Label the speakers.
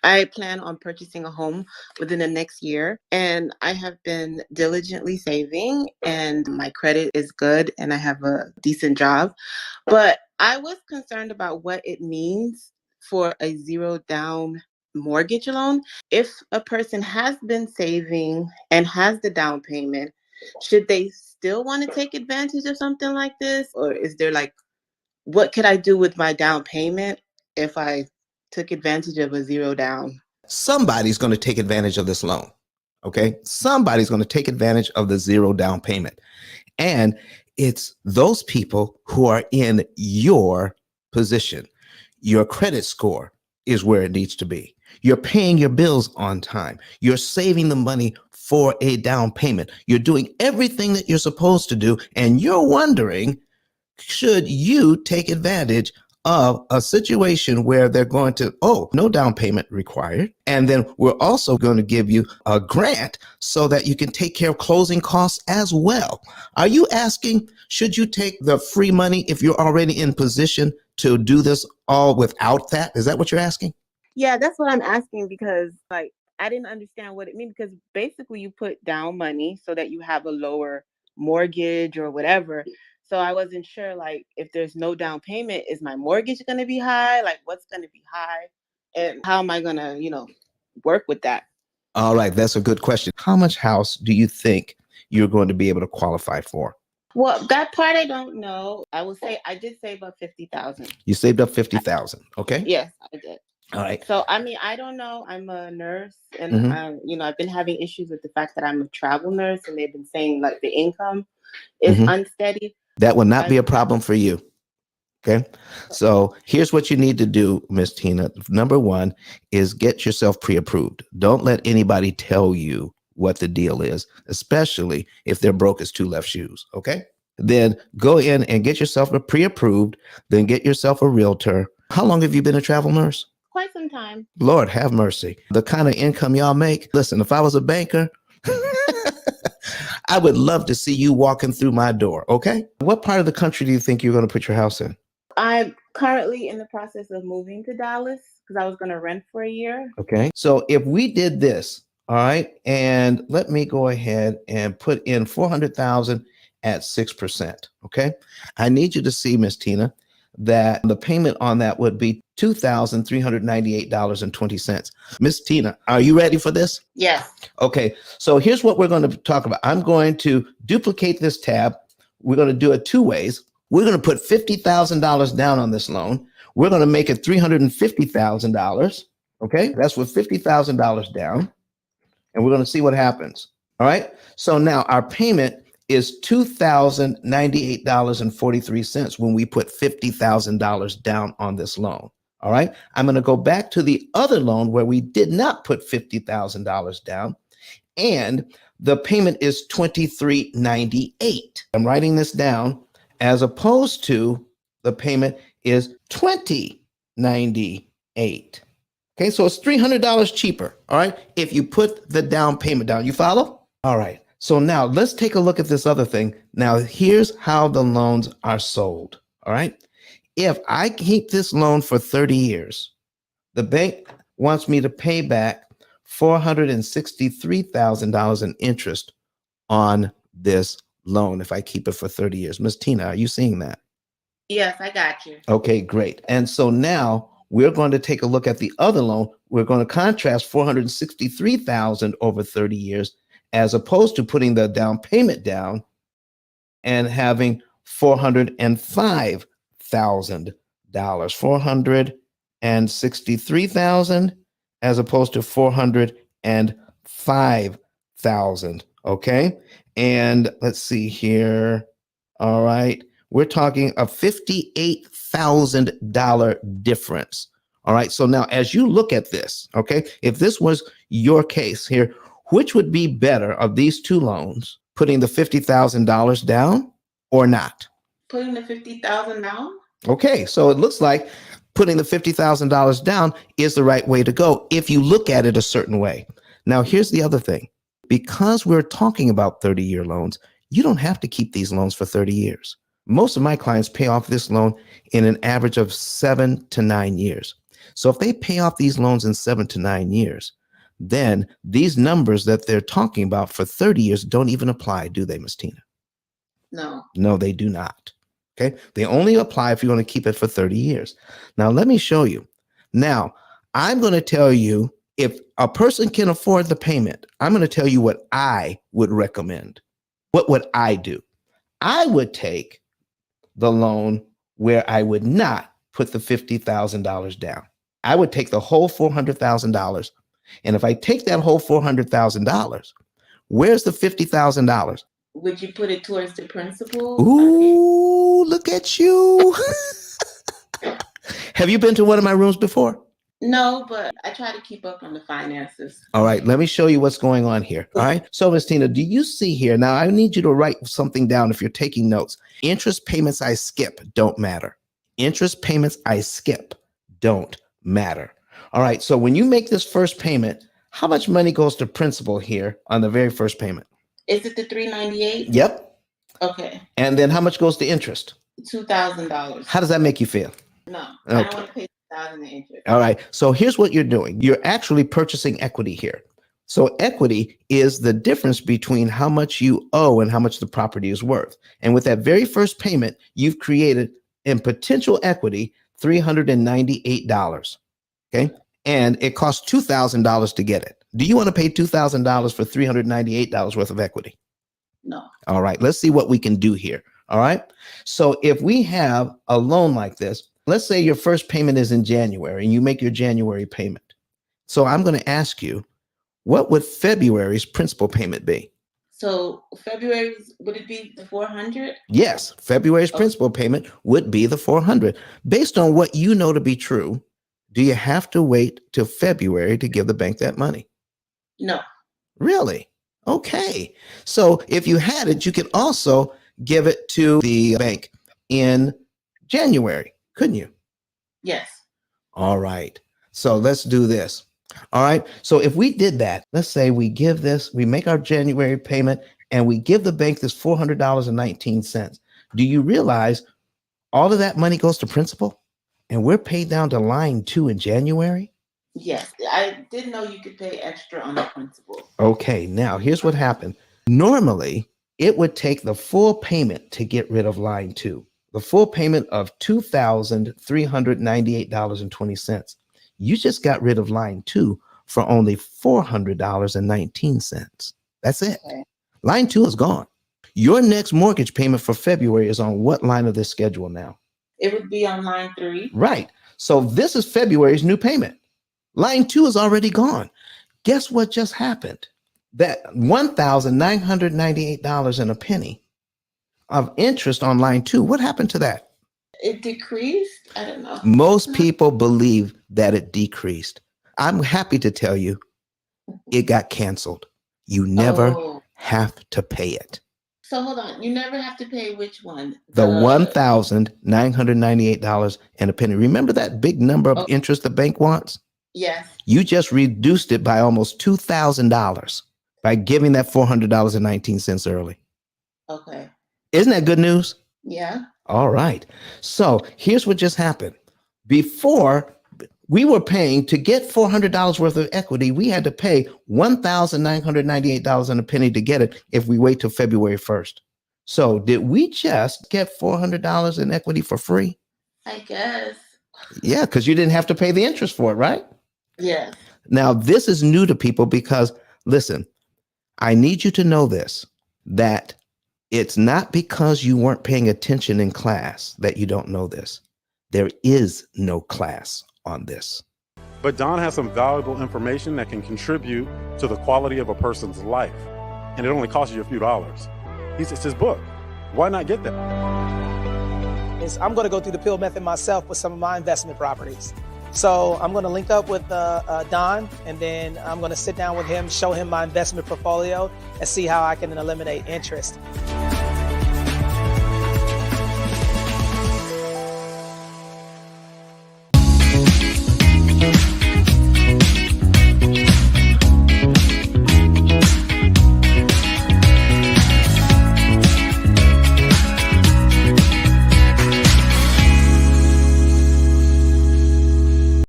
Speaker 1: I plan on purchasing a home within the next year, and I have been diligently saving, and my credit is good, and I have a decent job. But I was concerned about what it means for a zero down mortgage loan. If a person has been saving and has the down payment, should they still want to take advantage of something like this? Or is there like, what could I do with my down payment if I took advantage of a zero down?
Speaker 2: Somebody's going to take advantage of this loan. Okay. Somebody's going to take advantage of the zero down payment. And it's those people who are in your position. Your credit score is where it needs to be. You're paying your bills on time. You're saving the money for a down payment. You're doing everything that you're supposed to do. And you're wondering, should you take advantage of a situation where they're going to, oh, no down payment required. And then we're also going to give you a grant so that you can take care of closing costs as well. Are you asking, should you take the free money if you're already in position to do this all without that? Is that what you're asking?
Speaker 1: Yeah, that's what I'm asking, because like I didn't understand what it means, because basically you put down money so that you have a lower mortgage or whatever. So I wasn't sure, like, if there's no down payment, is my mortgage going to be high? Like, what's going to be high? And how am I going to, work with that?
Speaker 2: All right, that's a good question. How much house do you think you're going to be able to qualify for?
Speaker 1: Well, that part I don't know. I will say I did save up 50,000.
Speaker 2: You saved up 50,000. Okay.
Speaker 1: Yes, I did.
Speaker 2: All right.
Speaker 1: So, I mean, I don't know. I'm a nurse, and I've been having issues with the fact that I'm a travel nurse, and they've been saying like the income is unsteady.
Speaker 2: That will not be a problem for you. Okay. So here's what you need to do, Miss Tina. Number one is get yourself pre-approved. Don't let anybody tell you what the deal is, especially if they're broke as two left shoes. Okay. Then go in and get yourself a pre-approved, then get yourself a realtor. How long have you been a travel nurse?
Speaker 1: Quite some time.
Speaker 2: Lord have mercy. The kind of income y'all make. Listen, if I was a banker, I would love to see you walking through my door. Okay. What part of the country do you think you're going to put your house in?
Speaker 1: I'm currently in the process of moving to Dallas because I was going to rent for a year.
Speaker 2: Okay. So if we did this, all right, and let me go ahead and put in 400,000 at 6%. Okay. I need you to see, Miss Tina, that the payment on that would be $2,398.20. Miss Tina, are you ready for this?
Speaker 1: Yes.
Speaker 2: Okay. So here's what we're going to talk about. I'm going to duplicate this tab. We're going to do it two ways. We're going to put $50,000 down on this loan. We're going to make it $350,000. Okay. That's with $50,000 down. And we're going to see what happens. All right. So now our payment is $2,098.43 when we put $50,000 down on this loan. All right. I'm going to go back to the other loan where we did not put $50,000 down, and the payment is $2,398. I'm writing this down, as opposed to the payment is $2,098. Okay, so it's $300 cheaper. All right, if you put the down payment down. You follow? All right. So now let's take a look at this other thing. Now, here's how the loans are sold. All right. If I keep this loan for 30 years, the bank wants me to pay back $463,000 in interest on this loan if I keep it for 30 years. Miss Tina, are you seeing that?
Speaker 1: Yes, I got you.
Speaker 2: Okay, great. And so now we're going to take a look at the other loan. We're going to contrast $463,000 over 30 years, as opposed to putting the down payment down and having $405,000. $463,000 as opposed to $405,000. Okay. And let's see here. All right. We're talking a $58,000 difference. All right. So now as you look at this, okay, if this was your case here, which would be better of these two loans, putting the $50,000 down or not?
Speaker 1: Putting the $50,000 down?
Speaker 2: Okay, so it looks like putting the $50,000 down is the right way to go if you look at it a certain way. Now, here's the other thing. Because we're talking about 30-year loans, you don't have to keep these loans for 30 years. Most of my clients pay off this loan in an average of 7 to 9 years. So if they pay off these loans in 7 to 9 years, then these numbers that they're talking about for 30 years don't even apply, do they, Ms. Tina?
Speaker 1: No.
Speaker 2: No, they do not. Okay. They only apply if you want to keep it for 30 years. Now, let me show you. Now, I'm going to tell you if a person can afford the payment, I'm going to tell you what I would recommend. What would I do? I would take the loan where I would not put the $50,000 down. I would take the whole $400,000. And if I take that whole $400,000, where's the $50,000?
Speaker 1: Would you put it towards the principal?
Speaker 2: Ooh, look at you. Have you been to one of my rooms before?
Speaker 1: No, but I try to keep up on the finances.
Speaker 2: All right, let me show you what's going on here. All right. So, Ms. Tina, do you see here? Now, I need you to write something down if you're taking notes. Interest payments I skip don't matter. Interest payments I skip don't matter. All right. So when you make this first payment, how much money goes to principal here on the very first payment?
Speaker 1: Is it the $398?
Speaker 2: Yep.
Speaker 1: Okay.
Speaker 2: And then how much goes to interest?
Speaker 1: $2,000.
Speaker 2: How does that make you feel?
Speaker 1: No,
Speaker 2: Okay.
Speaker 1: I don't want to pay $2,000 in interest.
Speaker 2: All right. So here's what you're doing. You're actually purchasing equity here. So equity is the difference between how much you owe and how much the property is worth. And with that very first payment, you've created in potential equity $398. Okay. And it costs $2,000 to get it. Do you want to pay $2,000 for $398 worth of equity?
Speaker 1: No.
Speaker 2: All right. Let's see what we can do here. All right. So if we have a loan like this, let's say your first payment is in January and you make your January payment. So I'm going to ask you, what would February's principal payment be?
Speaker 1: So February's, would it be the $400?
Speaker 2: Yes, February's principal payment would be the $400. Based on what you know to be true, do you have to wait till February to give the bank that money?
Speaker 1: No.
Speaker 2: Really? Okay. So if you had it, you could also give it to the bank in January, couldn't you?
Speaker 1: Yes. All
Speaker 2: right. So let's do this. All right. So if we did that, let's say we give this, we make our January payment and we give the bank this $400.19. Do you realize all of that money goes to principal and we're paid down to line 2 in January?
Speaker 1: Yes. I didn't know you could pay extra on the principal.
Speaker 2: Okay. Now here's what happened. Normally it would take the full payment to get rid of line 2, the full payment of $2,398.20. You just got rid of line 2 for only $400.19. That's it. Okay. Line 2 is gone. Your next mortgage payment for February is on what line of this schedule now?
Speaker 1: It would be on line 3.
Speaker 2: Right. So this is February's new payment. Line 2 is already gone. Guess what just happened? That $1,998 and a penny of interest on line 2. What happened to that?
Speaker 1: It decreased? I don't know.
Speaker 2: Most people believe that it decreased. I'm happy to tell you it got canceled. You never have to pay it.
Speaker 1: So hold on. You never have to pay which one?
Speaker 2: The $1,998 and a penny. Remember that big number of interest the bank wants?
Speaker 1: Yes.
Speaker 2: You just reduced it by almost $2,000 by giving that $400.19 early.
Speaker 1: Okay.
Speaker 2: Isn't that good news?
Speaker 1: Yeah.
Speaker 2: All right. So here's what just happened. Before, we were paying to get $400 worth of equity. We had to pay $1,998 and a penny to get it if we wait till February 1st. So did we just get $400 in equity for free?
Speaker 1: I guess.
Speaker 2: Yeah, because you didn't have to pay the interest for it, right?
Speaker 1: Yes.
Speaker 2: Now, this is new to people because, listen, I need you to know this, that it's not because you weren't paying attention in class that you don't know this. There is no class on this.
Speaker 3: But Don has some valuable information that can contribute to the quality of a person's life. And it only costs you a few dollars. It's his book. Why not get that?
Speaker 4: I'm going to go through the P.I.L. method myself with some of my investment properties. So I'm going to link up with Don, and then I'm going to sit down with him, show him my investment portfolio, and see how I can eliminate interest.